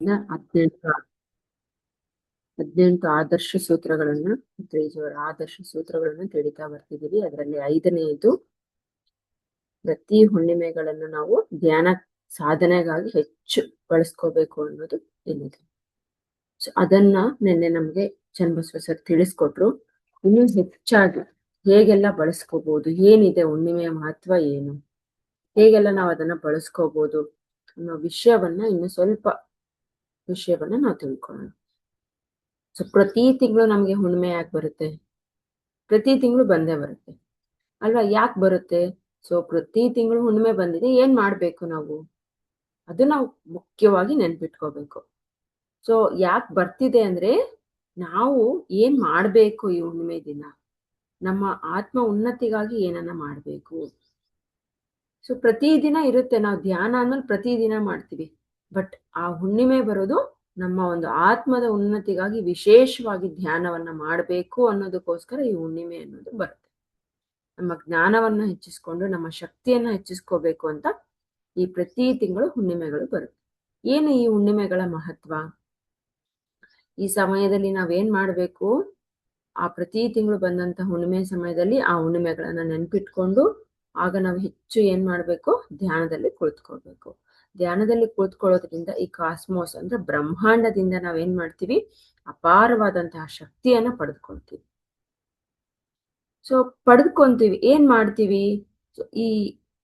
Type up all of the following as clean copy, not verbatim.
18 ಆದರ್ಶ ಸೂತ್ರಗಳನ್ನ ತ್ರೇಜಿಯವರ ಆದರ್ಶ ಸೂತ್ರಗಳನ್ನ ತಿಳಿತಾ ಬರ್ತಿದೀವಿ. ಅದರಲ್ಲಿ 5ನೇದು ಪ್ರತಿ ಹುಣ್ಣಿಮೆಗಳನ್ನು ನಾವು ಧ್ಯಾನ ಸಾಧನೆಗಾಗಿ ಹೆಚ್ಚು ಬಳಸ್ಕೋಬೇಕು ಅನ್ನೋದು ಇಲ್ಲಿದೆ. ಸೊ ಅದನ್ನ ನಿನ್ನೆ ನಮ್ಗೆ ಚನ್ನಬಸವ ಸರ್ ತಿಳಿಸ್ಕೊಟ್ರು. ಇನ್ನು ಹೆಚ್ಚಾಗಿ ಹೇಗೆಲ್ಲ ಬಳಸ್ಕೋಬಹುದು, ಏನಿದೆ ಹುಣ್ಣಿಮೆಯ ಮಹತ್ವ ಏನು, ಹೇಗೆಲ್ಲ ನಾವು ಅದನ್ನ ಬಳಸ್ಕೋಬಹುದು ಅನ್ನೋ ವಿಷಯವನ್ನ ಇನ್ನು ಸ್ವಲ್ಪ ವಿಷಯವನ್ನ ನಾವು ತಿಳ್ಕೊಳ್ಳೋಣ. ಸೊ ಪ್ರತಿ ತಿಂಗಳು ನಮ್ಗೆ ಹುಣ್ಣಿಮೆ ಯಾಕೆ ಬರುತ್ತೆ? ಪ್ರತಿ ತಿಂಗಳು ಬಂದೇ ಬರುತ್ತೆ ಅಲ್ವಾ? ಯಾಕೆ ಬರುತ್ತೆ? ಸೊ ಪ್ರತಿ ತಿಂಗಳು ಹುಣ್ಣಿಮೆ ಬಂದಿದೆ, ಏನ್ ಮಾಡ್ಬೇಕು ನಾವು? ಅದು ನಾವು ಮುಖ್ಯವಾಗಿ ನೆನ್ಪಿಟ್ಕೋಬೇಕು. ಸೊ ಯಾಕೆ ಬರ್ತಿದೆ ಅಂದ್ರೆ ನಾವು ಏನ್ ಮಾಡ್ಬೇಕು ಈ ಹುಣ್ಣಿಮೆ ದಿನ, ನಮ್ಮ ಆತ್ಮ ಉನ್ನತಿಗಾಗಿ ಏನನ್ನ ಮಾಡ್ಬೇಕು. ಸೊ ಪ್ರತಿದಿನ ಇರುತ್ತೆ, ನಾವು ಧ್ಯಾನ ಅನ್ನೋದು ಪ್ರತಿದಿನ ಮಾಡ್ತೀವಿ. ಬಟ್ ಆ ಹುಣ್ಣಿಮೆ ಬರೋದು ನಮ್ಮ ಒಂದು ಆತ್ಮದ ಉನ್ನತಿಗಾಗಿ ವಿಶೇಷವಾಗಿ ಧ್ಯಾನವನ್ನ ಮಾಡಬೇಕು ಅನ್ನೋದಕ್ಕೋಸ್ಕರ ಈ ಹುಣ್ಣಿಮೆ ಅನ್ನೋದು ಬರುತ್ತೆ. ನಮ್ಮ ಜ್ಞಾನವನ್ನ ಹೆಚ್ಚಿಸ್ಕೊಂಡು ನಮ್ಮ ಶಕ್ತಿಯನ್ನ ಹೆಚ್ಚಿಸ್ಕೋಬೇಕು ಅಂತ ಈ ಪ್ರತಿ ತಿಂಗಳು ಹುಣ್ಣಿಮೆಗಳು ಬರುತ್ತೆ. ಏನು ಈ ಹುಣ್ಣಿಮೆಗಳ ಮಹತ್ವ? ಈ ಸಮಯದಲ್ಲಿ ನಾವೇನ್ ಮಾಡ್ಬೇಕು? ಆ ಪ್ರತಿ ತಿಂಗಳು ಬಂದಂತ ಹುಣ್ಣಿಮೆ ಸಮಯದಲ್ಲಿ ಆ ಹುಣ್ಣಿಮೆಗಳನ್ನ ನೆನ್ಪಿಟ್ಕೊಂಡು ಆಗ ನಾವು ಹೆಚ್ಚು ಏನ್ ಮಾಡ್ಬೇಕು? ಧ್ಯಾನದಲ್ಲಿ ಕುಳಿತುಕೊಳ್ಬೇಕು. ಧ್ಯಾನದಲ್ಲಿ ಕುಳಿತುಕೊಳ್ಳೋದ್ರಿಂದ ಈ ಕಾಸ್ಮೋಸ್ ಅಂದ್ರೆ ಬ್ರಹ್ಮಾಂಡದಿಂದ ನಾವೇನ್ ಮಾಡ್ತೀವಿ? ಅಪಾರವಾದಂತಹ ಶಕ್ತಿಯನ್ನ ಪಡೆದುಕೊಳ್ತೀವಿ. ಸೊ ಪಡೆದುಕೊಂತೀವಿ, ಏನ್ ಮಾಡ್ತೀವಿ? ಈ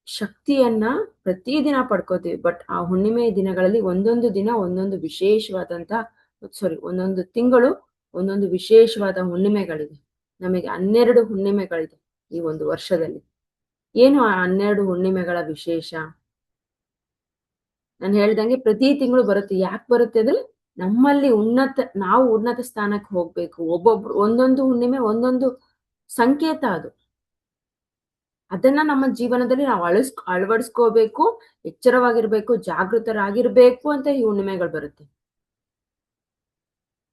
ಶಕ್ತಿಯನ್ನ ಪ್ರತಿದಿನ ಪಡ್ಕೋತೀವಿ. ಬಟ್ ಆ ಹುಣ್ಣಿಮೆ ದಿನಗಳಲ್ಲಿ ಒಂದೊಂದು ದಿನ ಒಂದೊಂದು ವಿಶೇಷವಾದಂತ ಒಂದೊಂದು ತಿಂಗಳು ಒಂದೊಂದು ವಿಶೇಷವಾದ ಹುಣ್ಣಿಮೆಗಳಿದೆ. ನಮಗೆ 12 ಹುಣ್ಣಿಮೆಗಳಿದೆ ಈ ಒಂದು ವರ್ಷದಲ್ಲಿ. ಏನು ಆ 12 ಹುಣ್ಣಿಮೆಗಳ ವಿಶೇಷ? ನಾನು ಹೇಳ್ದಂಗೆ ಪ್ರತಿ ತಿಂಗಳು ಬರುತ್ತೆ. ಯಾಕೆ ಬರುತ್ತೆ ಅಂದ್ರೆ ನಮ್ಮಲ್ಲಿ ನಾವು ಉನ್ನತ ಸ್ಥಾನಕ್ಕೆ ಹೋಗ್ಬೇಕು. ಒಬ್ಬೊಬ್ರು ಒಂದೊಂದು ಹುಣ್ಣಿಮೆ ಒಂದೊಂದು ಸಂಕೇತ. ಅದನ್ನ ನಮ್ಮ ಜೀವನದಲ್ಲಿ ನಾವು ಅಳವಡಿಸ್ಕೋಬೇಕು, ಎಚ್ಚರವಾಗಿರ್ಬೇಕು, ಜಾಗೃತರಾಗಿರ್ಬೇಕು ಅಂತ ಈ ಹುಣ್ಣಿಮೆಗಳು ಬರುತ್ತೆ.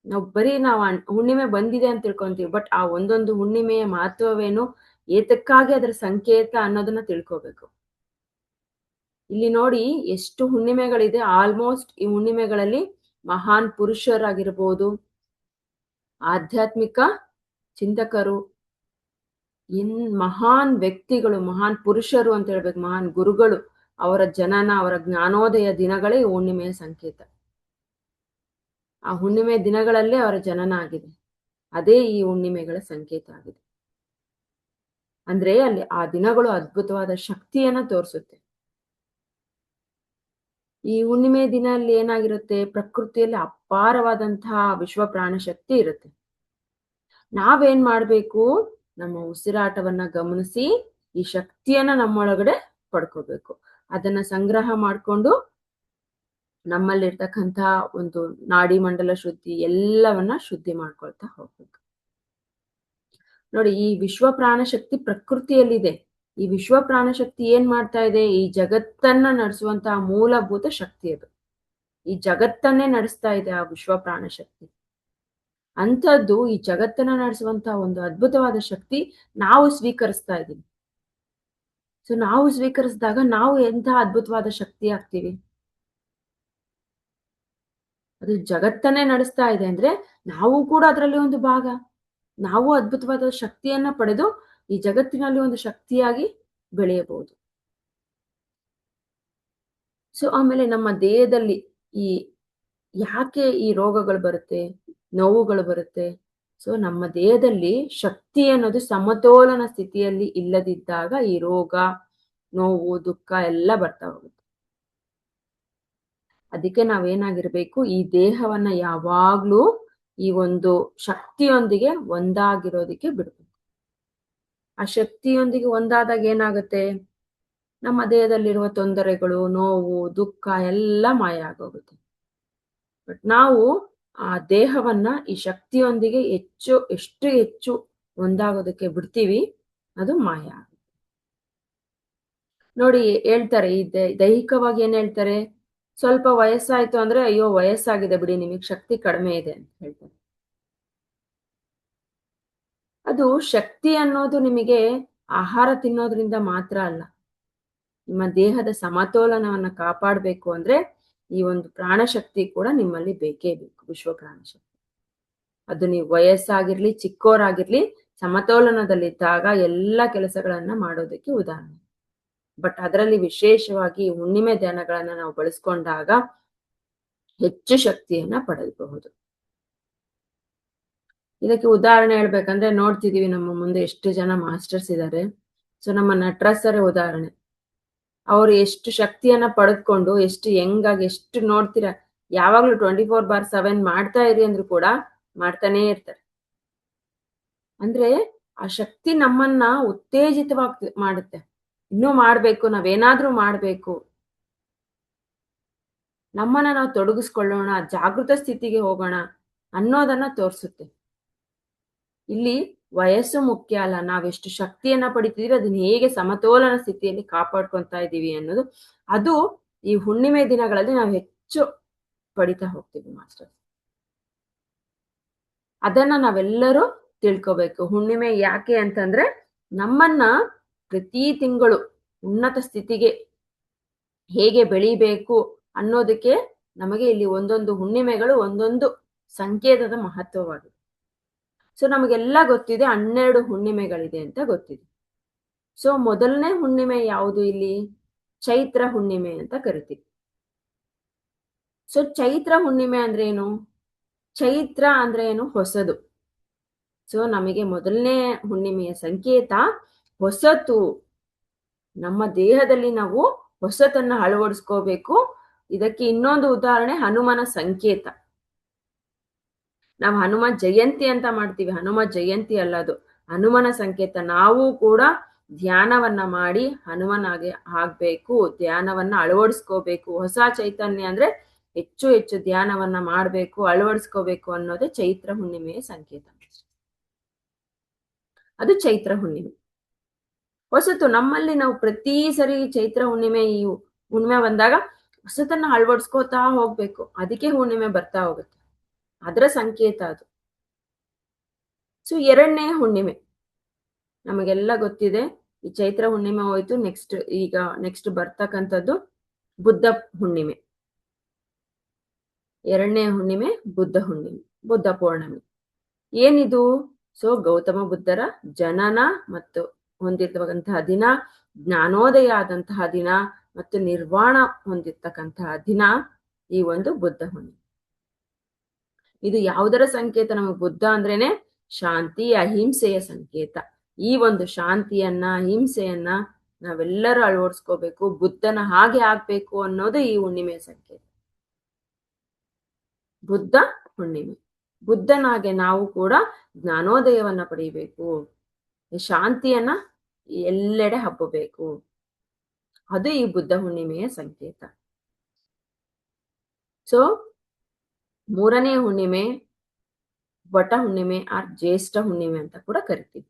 ನಾವು ಬರೀ ನಾವು ಹುಣ್ಣಿಮೆ ಬಂದಿದೆ ಅಂತ ತಿಳ್ಕೊಂತೀವಿ. ಬಟ್ ಆ ಒಂದೊಂದು ಹುಣ್ಣಿಮೆಯ ಮಹತ್ವವೇನು, ಏತಕ್ಕಾಗಿ ಅದರ ಸಂಕೇತ ಅನ್ನೋದನ್ನ ತಿಳ್ಕೋಬೇಕು. ಇಲ್ಲಿ ನೋಡಿ ಎಷ್ಟು ಹುಣ್ಣಿಮೆಗಳಿದೆ. ಆಲ್ಮೋಸ್ಟ್ ಈ ಹುಣ್ಣಿಮೆಗಳಲ್ಲಿ ಮಹಾನ್ ಪುರುಷರಾಗಿರ್ಬೋದು, ಆಧ್ಯಾತ್ಮಿಕ ಚಿಂತಕರು, ಮಹಾನ್ ವ್ಯಕ್ತಿಗಳು, ಮಹಾನ್ ಪುರುಷರು ಅಂತ ಹೇಳ್ಬೇಕು, ಮಹಾನ್ ಗುರುಗಳು, ಅವರ ಜನನ, ಅವರ ಜ್ಞಾನೋದಯ ದಿನಗಳೇ ಹುಣ್ಣಿಮೆಯ ಸಂಕೇತ. ಆ ಹುಣ್ಣಿಮೆ ದಿನಗಳಲ್ಲೇ ಅವರ ಜನನ ಆಗಿದೆ. ಅದೇ ಈ ಹುಣ್ಣಿಮೆಗಳ ಸಂಕೇತ ಆಗಿದೆ. ಅಂದ್ರೆ ಅಲ್ಲಿ ಆ ದಿನಗಳು ಅದ್ಭುತವಾದ ಶಕ್ತಿಯನ್ನ ತೋರಿಸುತ್ತೆ. ಈ ಹುಣ್ಣಿಮೆ ದಿನ ಅಲ್ಲಿ ಏನಾಗಿರುತ್ತೆ? ಪ್ರಕೃತಿಯಲ್ಲಿ ಅಪಾರವಾದಂತಹ ವಿಶ್ವ ಪ್ರಾಣ ಶಕ್ತಿ ಇರುತ್ತೆ. ನಾವೇನ್ ಮಾಡ್ಬೇಕು? ನಮ್ಮ ಉಸಿರಾಟವನ್ನ ಗಮನಿಸಿ ಈ ಶಕ್ತಿಯನ್ನ ನಮ್ಮೊಳಗಡೆ ಪಡ್ಕೋಬೇಕು. ಅದನ್ನ ಸಂಗ್ರಹ ಮಾಡ್ಕೊಂಡು ನಮ್ಮಲ್ಲಿರ್ತಕ್ಕಂಥ ಒಂದು ನಾಡಿ ಮಂಡಲ ಶುದ್ಧಿ ಎಲ್ಲವನ್ನ ಶುದ್ಧಿ ಮಾಡ್ಕೊಳ್ತಾ ಹೋಗ್ಬೇಕು. ನೋಡಿ, ಈ ವಿಶ್ವ ಪ್ರಾಣ ಶಕ್ತಿ ಪ್ರಕೃತಿಯಲ್ಲಿದೆ. ಈ ವಿಶ್ವ ಪ್ರಾಣ ಶಕ್ತಿ ಏನ್ ಮಾಡ್ತಾ ಇದೆ? ಈ ಜಗತ್ತನ್ನ ನಡೆಸುವಂತಹ ಮೂಲಭೂತ ಶಕ್ತಿ ಅದು. ಈ ಜಗತ್ತನ್ನೇ ನಡೆಸ್ತಾ ಇದೆ ಆ ವಿಶ್ವ ಪ್ರಾಣ ಶಕ್ತಿ. ಅಂಥದ್ದು ಈ ಜಗತ್ತನ್ನ ನಡೆಸುವಂತಹ ಒಂದು ಅದ್ಭುತವಾದ ಶಕ್ತಿ ನಾವು ಸ್ವೀಕರಿಸ್ತಾ ಇದೀವಿ. ಸೊ ನಾವು ಸ್ವೀಕರಿಸಿದಾಗ ನಾವು ಎಂತಹ ಅದ್ಭುತವಾದ ಶಕ್ತಿ ಆಗ್ತೀವಿ? ಅದು ಜಗತ್ತನ್ನೇ ನಡೆಸ್ತಾ ಇದೆ ಅಂದ್ರೆ ನಾವು ಕೂಡ ಅದರಲ್ಲಿ ಒಂದು ಭಾಗ. ನಾವು ಅದ್ಭುತವಾದ ಶಕ್ತಿಯನ್ನ ಪಡೆದು ಈ ಜಗತ್ತಿನಲ್ಲಿ ಒಂದು ಶಕ್ತಿಯಾಗಿ ಬೆಳೆಯಬಹುದು. ಸೊ ಆಮೇಲೆ ನಮ್ಮ ದೇಹದಲ್ಲಿ ಯಾಕೆ ಈ ರೋಗಗಳು ಬರುತ್ತೆ, ನೋವುಗಳು ಬರುತ್ತೆ? ಸೊ ನಮ್ಮ ದೇಹದಲ್ಲಿ ಶಕ್ತಿ ಅನ್ನೋದು ಸಮತೋಲನ ಸ್ಥಿತಿಯಲ್ಲಿ ಇಲ್ಲದಿದ್ದಾಗ ಈ ರೋಗ, ನೋವು, ದುಃಖ ಎಲ್ಲ ಬರ್ತಾ ಹೋಗುತ್ತೆ. ಅದಕ್ಕೆ ನಾವೇನಾಗಿರ್ಬೇಕು? ಈ ದೇಹವನ್ನ ಯಾವಾಗ್ಲೂ ಈ ಒಂದು ಶಕ್ತಿಯೊಂದಿಗೆ ಒಂದಾಗಿರೋದಿಕ್ಕೆ ಬಿಡ್ಬೇಕು. ಆ ಶಕ್ತಿಯೊಂದಿಗೆ ಒಂದಾದಾಗ ಏನಾಗುತ್ತೆ? ನಮ್ಮ ದೇಹದಲ್ಲಿರುವ ತೊಂದರೆಗಳು, ನೋವು, ದುಃಖ ಎಲ್ಲ ಮಾಯ ಆಗೋಗುತ್ತೆ. ಬಟ್ ನಾವು ಆ ದೇಹವನ್ನ ಈ ಶಕ್ತಿಯೊಂದಿಗೆ ಎಷ್ಟು ಹೆಚ್ಚು ಒಂದಾಗೋದಕ್ಕೆ ಬಿಡ್ತೀವಿ, ಅದು ಮಾಯ ಆಗುತ್ತೆ. ನೋಡಿ, ಹೇಳ್ತಾರೆ ಈ ದೈಹಿಕವಾಗಿ ಏನ್ ಹೇಳ್ತಾರೆ? ಸ್ವಲ್ಪ ವಯಸ್ಸಾಯ್ತು ಅಂದ್ರೆ ಅಯ್ಯೋ ವಯಸ್ಸಾಗಿದೆ ಬಿಡಿ, ನಿಮಗೆ ಶಕ್ತಿ ಕಡಿಮೆ ಇದೆ ಅಂತ ಹೇಳ್ತಾರೆ. ಅದು ಶಕ್ತಿ ಅನ್ನೋದು ನಿಮಗೆ ಆಹಾರ ತಿನ್ನೋದ್ರಿಂದ ಮಾತ್ರ ಅಲ್ಲ. ನಿಮ್ಮ ದೇಹದ ಸಮತೋಲನವನ್ನ ಕಾಪಾಡಬೇಕು ಅಂದ್ರೆ ಈ ಒಂದು ಪ್ರಾಣಶಕ್ತಿ ಕೂಡ ನಿಮ್ಮಲ್ಲಿ ಬೇಕೇ ಬೇಕು, ವಿಶ್ವ ಪ್ರಾಣಶಕ್ತಿ. ಅದು ನೀವು ವಯಸ್ಸಾಗಿರ್ಲಿ ಚಿಕ್ಕೋರಾಗಿರ್ಲಿ ಸಮತೋಲನದಲ್ಲಿದ್ದಾಗ ಎಲ್ಲ ಕೆಲಸಗಳನ್ನ ಮಾಡೋದಕ್ಕೆ ಉದಾಹರಣೆ. ಬಟ್ ಅದರಲ್ಲಿ ವಿಶೇಷವಾಗಿ ಹುಣ್ಣಿಮೆ ಧ್ಯಾನಗಳನ್ನ ನಾವು ಬಳಸ್ಕೊಂಡಾಗ ಹೆಚ್ಚು ಶಕ್ತಿಯನ್ನ ಪಡೆಯಬಹುದು. ಇದಕ್ಕೆ ಉದಾಹರಣೆ ಹೇಳ್ಬೇಕಂದ್ರೆ ನೋಡ್ತಿದೀವಿ ನಮ್ಮ ಮುಂದೆ ಎಷ್ಟು ಜನ ಮಾಸ್ಟರ್ಸ್ ಇದ್ದಾರೆ. ಸೊ ನಮ್ಮ ನಟರಾಜ್ ಉದಾಹರಣೆ, ಅವ್ರು ಎಷ್ಟು ಶಕ್ತಿಯನ್ನ ಪಡೆದುಕೊಂಡು ಎಷ್ಟು ಹೆಂಗಾಗಿ ಎಷ್ಟು ನೋಡ್ತೀರಾ, ಯಾವಾಗ್ಲೂ 24/7 ಮಾಡ್ತಾ ಇರಿ ಅಂದ್ರೂ ಕೂಡ ಮಾಡ್ತಾನೆ ಇರ್ತಾರೆ. ಅಂದ್ರೆ ಆ ಶಕ್ತಿ ನಮ್ಮನ್ನ ಉತ್ತೇಜಿತವಾಗಿ ಮಾಡುತ್ತೆ, ಇನ್ನೂ ಮಾಡ್ಬೇಕು, ನಾವೇನಾದ್ರೂ ಮಾಡ್ಬೇಕು, ನಮ್ಮನ್ನ ನಾವು ತೊಡಗಿಸ್ಕೊಳ್ಳೋಣ, ಜಾಗೃತ ಸ್ಥಿತಿಗೆ ಹೋಗೋಣ ಅನ್ನೋದನ್ನ ತೋರಿಸುತ್ತೆ. ಇಲ್ಲಿ ವಯಸ್ಸು ಮುಖ್ಯ ಅಲ್ಲ, ನಾವೆಷ್ಟು ಶಕ್ತಿಯನ್ನ ಪಡಿತಿದೀವಿ, ಅದನ್ನ ಹೇಗೆ ಸಮತೋಲನ ಸ್ಥಿತಿಯಲ್ಲಿ ಕಾಪಾಡ್ಕೊತಾ ಇದೀವಿ ಅನ್ನೋದು, ಅದು ಈ ಹುಣ್ಣಿಮೆ ದಿನಗಳಲ್ಲಿ ನಾವು ಹೆಚ್ಚು ಪಡಿತಾ ಹೋಗ್ತೀವಿ ಮಾಸ್ಟರ್. ಅದನ್ನ ನಾವೆಲ್ಲರೂ ತಿಳ್ಕೊಬೇಕು. ಹುಣ್ಣಿಮೆ ಯಾಕೆ ಅಂತಂದ್ರೆ ನಮ್ಮನ್ನ ಪ್ರತಿ ತಿಂಗಳು ಉನ್ನತ ಸ್ಥಿತಿಗೆ ಹೇಗೆ ಬೆಳಿಬೇಕು ಅನ್ನೋದಕ್ಕೆ ನಮಗೆ ಇಲ್ಲಿ ಒಂದೊಂದು ಹುಣ್ಣಿಮೆಗಳು ಒಂದೊಂದು ಸಂಕೇತದ ಮಹತ್ವವಾಗಿದೆ. ಸೊ ನಮಗೆಲ್ಲ ಗೊತ್ತಿದೆ 12 ಹುಣ್ಣಿಮೆಗಳಿದೆ ಅಂತ ಗೊತ್ತಿದೆ. ಸೊ ಮೊದಲನೇ ಹುಣ್ಣಿಮೆ ಯಾವುದು ಇಲ್ಲಿ? ಚೈತ್ರ ಹುಣ್ಣಿಮೆ ಅಂತ ಕರಿತೀವಿ. ಸೊ ಚೈತ್ರ ಹುಣ್ಣಿಮೆ ಅಂದ್ರೆ ಏನು? ಚೈತ್ರ ಅಂದ್ರೆ ಏನು? ಹೊಸದು. ಸೊ ನಮಗೆ ಮೊದಲನೇ ಹುಣ್ಣಿಮೆಯ ಸಂಕೇತ ಹೊಸತು. ನಮ್ಮ ದೇಹದಲ್ಲಿ ನಾವು ಹೊಸತನ್ನ ಅಳವಡಿಸ್ಕೋಬೇಕು. ಇದಕ್ಕೆ ಇನ್ನೊಂದು ಉದಾಹರಣೆ ಹನುಮನ ಸಂಕೇತ. ನಾವು ಹನುಮ ಜಯಂತಿ ಅಂತ ಮಾಡ್ತೀವಿ, ಹನುಮ ಜಯಂತಿ ಅಲ್ಲ, ಅದು ಹನುಮನ ಸಂಕೇತ. ನಾವು ಕೂಡ ಧ್ಯಾನವನ್ನ ಮಾಡಿ ಹನುಮನಾಗೆ ಆಗ್ಬೇಕು, ಧ್ಯಾನವನ್ನ ಅಳವಡಿಸ್ಕೋಬೇಕು. ಹೊಸ ಚೈತನ್ಯ ಅಂದ್ರೆ ಹೆಚ್ಚು ಹೆಚ್ಚು ಧ್ಯಾನವನ್ನ ಮಾಡ್ಬೇಕು, ಅಳವಡಿಸ್ಕೋಬೇಕು ಅನ್ನೋದೇ ಚೈತ್ರ ಹುಣ್ಣಿಮೆಯ ಸಂಕೇತ. ಅದು ಚೈತ್ರ ಹುಣ್ಣಿಮೆ. ಹೊಸತು ನಮ್ಮಲ್ಲಿ ನಾವು ಪ್ರತಿ ಸರಿ ಚೈತ್ರ ಹುಣ್ಣಿಮೆ, ಈ ಹುಣ್ಣಿಮೆ ಬಂದಾಗ ಹೊಸತನ್ನ ಅಳವಡಿಸ್ಕೋತಾ ಹೋಗ್ಬೇಕು, ಅದಕ್ಕೆ ಹುಣ್ಣಿಮೆ ಬರ್ತಾ ಹೋಗುತ್ತೆ, ಅದರ ಸಂಕೇತ ಅದು. ಸೊ ಎರಡನೇ ಹುಣ್ಣಿಮೆ ನಮಗೆಲ್ಲ ಗೊತ್ತಿದೆ. ಈ ಚೈತ್ರ ಹುಣ್ಣಿಮೆ ಹೋಯ್ತು, ನೆಕ್ಸ್ಟ್ ಬರ್ತಕ್ಕಂಥದ್ದು ಬುದ್ಧ ಹುಣ್ಣಿಮೆ. ಎರಡನೇ ಹುಣ್ಣಿಮೆ ಬುದ್ಧ ಹುಣ್ಣಿಮೆ, ಬುದ್ಧ ಪೌರ್ಣಮಿ. ಏನಿದು? ಸೊ ಗೌತಮ ಬುದ್ಧರ ಜನನ ಮತ್ತು ಹೊಂದಿರ್ತಕ್ಕಂತಹ ದಿನ, ಜ್ಞಾನೋದಯ ಆದಂತಹ ದಿನ ಮತ್ತು ನಿರ್ವಾಣ ಹೊಂದಿರ್ತಕ್ಕಂತಹ ದಿನ ಈ ಒಂದು ಬುದ್ಧ ಹುಣ್ಣಿಮೆ. ಇದು ಯಾವುದರ ಸಂಕೇತ? ನಮಗೆ ಬುದ್ಧ ಅಂದ್ರೇನೆ ಶಾಂತಿ, ಅಹಿಂಸೆಯ ಸಂಕೇತ. ಈ ಒಂದು ಶಾಂತಿಯನ್ನ, ಅಹಿಂಸೆಯನ್ನ ನಾವೆಲ್ಲರೂ ಅಳವಡಿಸ್ಕೋಬೇಕು, ಬುದ್ಧನ ಹಾಗೆ ಆಗ್ಬೇಕು ಅನ್ನೋದು ಈ ಹುಣ್ಣಿಮೆಯ ಸಂಕೇತ. ಬುದ್ಧ ಹುಣ್ಣಿಮೆ, ಬುದ್ಧನಾಗೆ ನಾವು ಕೂಡ ಜ್ಞಾನೋದಯವನ್ನ ಪಡಿಬೇಕು, ಶಾಂತಿಯನ್ನ ಎಲ್ಲೆಡೆ ಹಬ್ಬಬೇಕು, ಅದು ಈ ಬುದ್ಧ ಹುಣ್ಣಿಮೆಯ ಸಂಕೇತ. ಸೊ ಮೂರನೇ ಹುಣ್ಣಿಮೆ ವಟ ಹುಣ್ಣಿಮೆ ಆರ್ ಜ್ಯೇಷ್ಠ ಹುಣ್ಣಿಮೆ ಅಂತ ಕೂಡ ಕರಿತೀವಿ.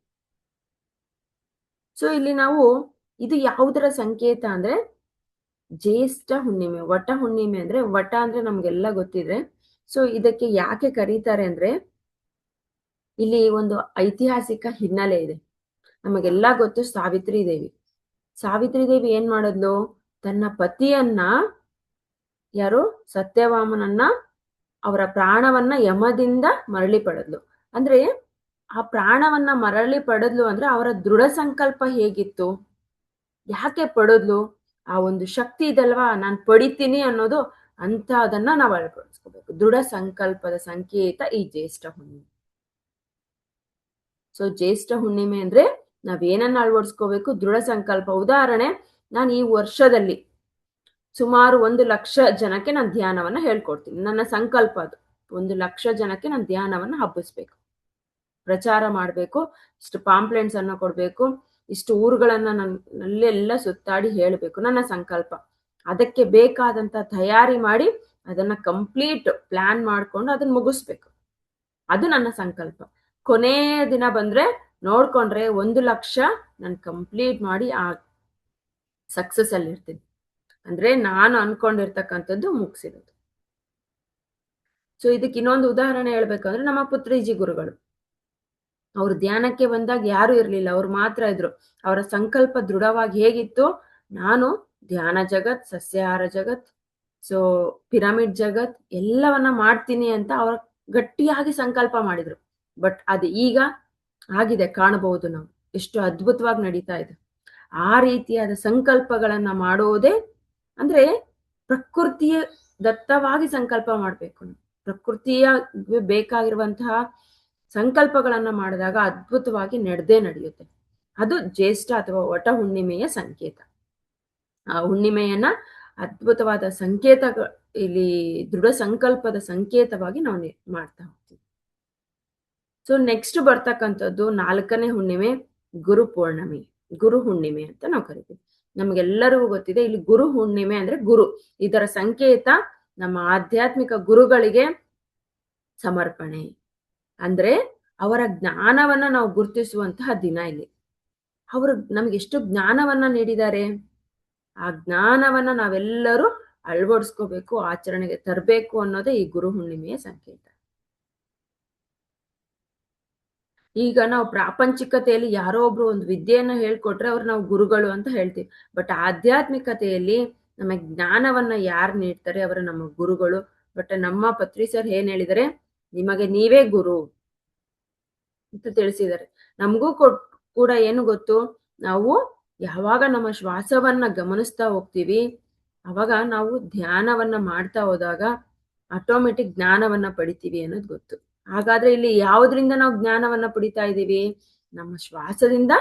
ಸೊ ಇಲ್ಲಿ ನಾವು ಇದು ಯಾವುದರ ಸಂಕೇತ ಅಂದ್ರೆ ಜ್ಯೇಷ್ಠ ಹುಣ್ಣಿಮೆ. ವಟ ಹುಣ್ಣಿಮೆ ಅಂದ್ರೆ, ವಟ ಅಂದ್ರೆ ನಮ್ಗೆಲ್ಲ ಗೊತ್ತಿದೆ. ಸೊ ಇದಕ್ಕೆ ಯಾಕೆ ಕರೀತಾರೆ ಅಂದ್ರೆ ಇಲ್ಲಿ ಒಂದು ಐತಿಹಾಸಿಕ ಹಿನ್ನೆಲೆ ಇದೆ. ನಮಗೆಲ್ಲ ಗೊತ್ತು ಸಾವಿತ್ರಿ ದೇವಿ. ಸಾವಿತ್ರಿ ದೇವಿ ಏನ್ ಮಾಡಿದ್ಲು? ತನ್ನ ಪತಿಯನ್ನ, ಯಾರು, ಸತ್ಯವಾಮನನ್ನ, ಅವರ ಪ್ರಾಣವನ್ನ ಯಮದಿಂದ ಮರಳಿ ಪಡೆದ್ಲು. ಅಂದ್ರೆ ಆ ಪ್ರಾಣವನ್ನ ಮರಳಿ ಪಡೆದ್ಲು ಅಂದ್ರೆ ಅವರ ದೃಢ ಸಂಕಲ್ಪ ಹೇಗಿತ್ತು? ಯಾಕೆ ಪಡೆದ್ಲು? ಆ ಒಂದು ಶಕ್ತಿ ಇದಲ್ವಾ, ನಾನು ಪಡಿತೀನಿ ಅನ್ನೋದು, ಅಂತ ಅದನ್ನ ನಾವು ಅಳವಡಿಸ್ಕೋಬೇಕು. ದೃಢ ಸಂಕಲ್ಪದ ಸಂಕೇತ ಈ ಜ್ಯೇಷ್ಠ ಹುಣ್ಣಿಮೆ. ಸೊ ಜ್ಯೇಷ್ಠ ಹುಣ್ಣಿಮೆ ಅಂದ್ರೆ ನಾವೇನನ್ನ ಅಳವಡಿಸ್ಕೋಬೇಕು? ದೃಢ ಸಂಕಲ್ಪ. ಉದಾಹರಣೆ, ನಾನು ಈ ವರ್ಷದಲ್ಲಿ ಸುಮಾರು 1,00,000 ಜನಕ್ಕೆ ನಾನು ಧ್ಯಾನವನ್ನ ಹೇಳ್ಕೊಡ್ತೀನಿ. ನನ್ನ ಸಂಕಲ್ಪ ಅದು. 1,00,000 ಜನಕ್ಕೆ ನಾನು ಧ್ಯಾನವನ್ನ ಹಬ್ಬಿಸ್ಬೇಕು, ಪ್ರಚಾರ ಮಾಡ್ಬೇಕು, ಇಷ್ಟು ಪಾಂಪ್ಲೆಂಟ್ಸ್ ಅನ್ನ ಕೊಡ್ಬೇಕು, ಇಷ್ಟು ಊರುಗಳನ್ನ ನಲ್ಲೆಲ್ಲ ಸುತ್ತಾಡಿ ಹೇಳ್ಬೇಕು, ನನ್ನ ಸಂಕಲ್ಪ. ಅದಕ್ಕೆ ಬೇಕಾದಂತ ತಯಾರಿ ಮಾಡಿ ಅದನ್ನ ಕಂಪ್ಲೀಟ್ ಪ್ಲಾನ್ ಮಾಡ್ಕೊಂಡು ಅದನ್ನ ಮುಗಿಸ್ಬೇಕು, ಅದು ನನ್ನ ಸಂಕಲ್ಪ. ಕೊನೆಯ ದಿನ ಬಂದ್ರೆ ನೋಡ್ಕೊಂಡ್ರೆ 1,00,000 ನಾನು ಕಂಪ್ಲೀಟ್ ಮಾಡಿ ಆ ಸಕ್ಸಸ್ ಅಲ್ಲಿ ಇರ್ತೀನಿ, ಅಂದ್ರೆ ನಾನು ಅನ್ಕೊಂಡಿರ್ತಕ್ಕಂಥದ್ದು ಮುಗಿಸಿರೋದು. ಸೊ ಇದಕ್ಕೆ ಇನ್ನೊಂದು ಉದಾಹರಣೆ ಹೇಳ್ಬೇಕಂದ್ರೆ ನಮ್ಮ ಪುತ್ರಿಜಿ ಗುರುಗಳು, ಅವ್ರು ಧ್ಯಾನಕ್ಕೆ ಬಂದಾಗ ಯಾರು ಇರ್ಲಿಲ್ಲ, ಅವ್ರು ಮಾತ್ರ ಇದ್ರು. ಅವರ ಸಂಕಲ್ಪ ದೃಢವಾಗಿ ಹೇಗಿತ್ತು? ನಾನು ಧ್ಯಾನ ಜಗತ್, ಸಸ್ಯಾಹಾರ ಜಗತ್, ಸೊ ಪಿರಮಿಡ್ ಜಗತ್ ಎಲ್ಲವನ್ನ ಮಾಡ್ತೀನಿ ಅಂತ ಅವ್ರ ಗಟ್ಟಿಯಾಗಿ ಸಂಕಲ್ಪ ಮಾಡಿದ್ರು. ಬಟ್ ಅದು ಈಗ ಆಗಿದೆ, ಕಾಣಬಹುದು ನಾವು, ಎಷ್ಟು ಅದ್ಭುತವಾಗಿ ನಡೀತಾ ಇದೆ. ಆ ರೀತಿಯಾದ ಸಂಕಲ್ಪಗಳನ್ನ ಮಾಡೋದೇ ಅಂದ್ರೆ ಪ್ರಕೃತಿಯ ದತ್ತವಾಗಿ ಸಂಕಲ್ಪ ಮಾಡ್ಬೇಕು. ಪ್ರಕೃತಿಯ ಬೇಕಾಗಿರುವಂತಹ ಸಂಕಲ್ಪಗಳನ್ನ ಮಾಡಿದಾಗ ಅದ್ಭುತವಾಗಿ ನಡೆಯುತ್ತೆ. ಅದು ಜ್ಯೇಷ್ಠ ಅಥವಾ ವಟ ಹುಣ್ಣಿಮೆಯ ಸಂಕೇತ. ಆ ಹುಣ್ಣಿಮೆಯನ್ನ ಅದ್ಭುತವಾದ ಸಂಕೇತ, ಇಲ್ಲಿ ದೃಢ ಸಂಕಲ್ಪದ ಸಂಕೇತವಾಗಿ ನಾವು ಮಾಡ್ತಾ ಹೋಗ್ತೀವಿ. ಸೊ ನೆಕ್ಸ್ಟ್ ಬರ್ತಕ್ಕಂಥದ್ದು 4ನೇ ಹುಣ್ಣಿಮೆ ಗುರು ಪೌರ್ಣಮಿ, ಗುರು ಹುಣ್ಣಿಮೆ ಅಂತ ನಾವು ಕರಿತೀವಿ. ನಮ್ಗೆಲ್ಲರಿಗೂ ಗೊತ್ತಿದೆ, ಇಲ್ಲಿ ಗುರು ಹುಣ್ಣಿಮೆ ಅಂದ್ರೆ ಗುರು, ಇದರ ಸಂಕೇತ ನಮ್ಮ ಆಧ್ಯಾತ್ಮಿಕ ಗುರುಗಳಿಗೆ ಸಮರ್ಪಣೆ. ಅಂದ್ರೆ ಅವರ ಜ್ಞಾನವನ್ನ ನಾವು ಗುರುತಿಸುವಂತಹ ದಿನ ಇಲ್ಲಿ. ಅವರು ನಮ್ಗೆ ಎಷ್ಟು ಜ್ಞಾನವನ್ನ ನೀಡಿದ್ದಾರೆ, ಆ ಜ್ಞಾನವನ್ನ ನಾವೆಲ್ಲರೂ ಅಳವಡಿಸ್ಕೋಬೇಕು, ಆಚರಣೆಗೆ ತರಬೇಕು ಅನ್ನೋದೇ ಈ ಗುರು ಹುಣ್ಣಿಮೆಯ ಸಂಕೇತ. ಈಗ ನಾವು ಪ್ರಾಪಂಚಿಕತೆಯಲ್ಲಿ ಯಾರೋ ಒಬ್ರು ಒಂದು ವಿದ್ಯೆಯನ್ನ ಹೇಳ್ಕೊಟ್ರೆ ಅವ್ರು ನಾವು ಗುರುಗಳು ಅಂತ ಹೇಳ್ತೀವಿ. ಬಟ್ ಆಧ್ಯಾತ್ಮಿಕತೆಯಲ್ಲಿ ನಮಗೆ ಜ್ಞಾನವನ್ನ ಯಾರು ನೀಡ್ತಾರೆ ಅವರು ನಮ್ಮ ಗುರುಗಳು. ಬಟ್ ನಮ್ಮ ಪತ್ರಿ ಸರ್ ಏನ್ ಹೇಳಿದರೆ, ನಿಮಗೆ ನೀವೇ ಗುರು ಅಂತ ತಿಳಿಸಿದ್ದಾರೆ. ನಮಗೂ ಕೂಡ ಏನು ಗೊತ್ತು, ನಾವು ಯಾವಾಗ ನಮ್ಮ ಶ್ವಾಸವನ್ನ ಗಮನಿಸ್ತಾ ಹೋಗ್ತೀವಿ, ಅವಾಗ ನಾವು ಧ್ಯಾನವನ್ನ ಮಾಡ್ತಾ ಹೋದಾಗ ಆಟೋಮೆಟಿಕ್ ಜ್ಞಾನವನ್ನ ಪಡಿತೀವಿ ಅನ್ನೋದು ಗೊತ್ತು. ಹಾಗಾದ್ರೆ ಇಲ್ಲಿ ಯಾವುದ್ರಿಂದ ನಾವು ಜ್ಞಾನವನ್ನ ಪಡಿತಾ ಇದ್ದೀವಿ? ನಮ್ಮ ಶ್ವಾಸದಿಂದ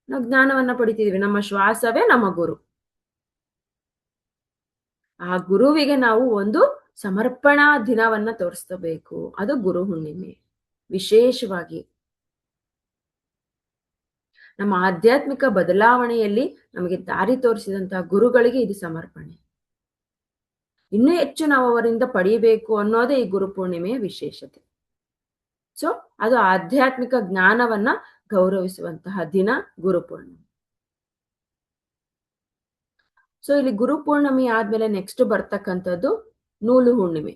ನಾವು ಜ್ಞಾನವನ್ನ ಪಡಿತಿದೀವಿ. ನಮ್ಮ ಶ್ವಾಸವೇ ನಮ್ಮ ಗುರು. ಆ ಗುರುವಿಗೆ ನಾವು ಒಂದು ಸಮರ್ಪಣಾ ದಿನವನ್ನ ತೋರಿಸಬೇಕು, ಅದು ಗುರು ಹುಣ್ಣಿಮೆ. ವಿಶೇಷವಾಗಿ ನಮ್ಮ ಆಧ್ಯಾತ್ಮಿಕ ಬದಲಾವಣೆಯಲ್ಲಿ ನಮಗೆ ದಾರಿ ತೋರಿಸಿದಂತಹ ಗುರುಗಳಿಗೆ ಇದು ಸಮರ್ಪಣೆ. ಇನ್ನೂ ಹೆಚ್ಚು ನಾವು ಅವರಿಂದ ಪಡೆಯಬೇಕು ಅನ್ನೋದೇ ಈ ಗುರು ಪೂರ್ಣಿಮೆಯ ವಿಶೇಷತೆ. ಸೊ ಅದು ಆಧ್ಯಾತ್ಮಿಕ ಜ್ಞಾನವನ್ನ ಗೌರವಿಸುವಂತಹ ದಿನ ಗುರು ಪೂರ್ಣಿಮೆ. ಸೊ ಇಲ್ಲಿ ಗುರು ಪೂರ್ಣಿಮೆ ಆದ್ಮೇಲೆ ನೆಕ್ಸ್ಟ್ ಬರ್ತಕ್ಕಂಥದ್ದು ನೂಲು ಹುಣ್ಣಿಮೆ.